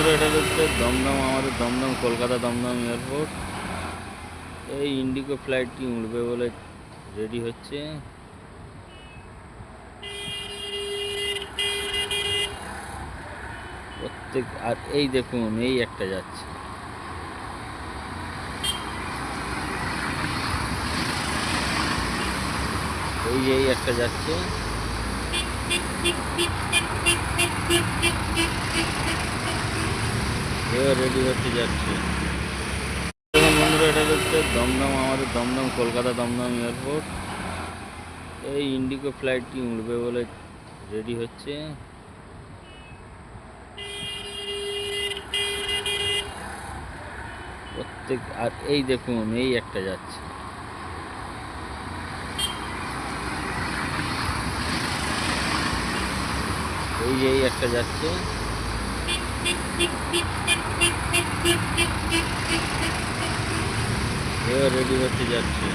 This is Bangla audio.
বন্ধুরা, এটা হচ্ছে দমদম, আমাদের দমদম কলকাতা দমদম এয়ারপোর্ট। এই ইন্ডিগো ফ্লাইটটি উঠবে বলে রেডি হচ্ছে। প্রত্যেক আর এই দেখুন, এই একটা যাচ্ছে, এই একটা যাচ্ছে। এবার রেডি হচ্ছে, যাচ্ছে। দেখুন বন্ধুরা, এটা হচ্ছে দমদম, আমাদের দমদম কলকাতা দমদম এয়ারপোর্ট। এই ইন্ডিগো ফ্লাইটটি উঠবে বলে রেডি হচ্ছে। প্রত্যেক আর এই দেখুন, এই একটা যাচ্ছে, এই একটা যাচ্ছে। এবার রেডি হচ্ছে, যাচ্ছে।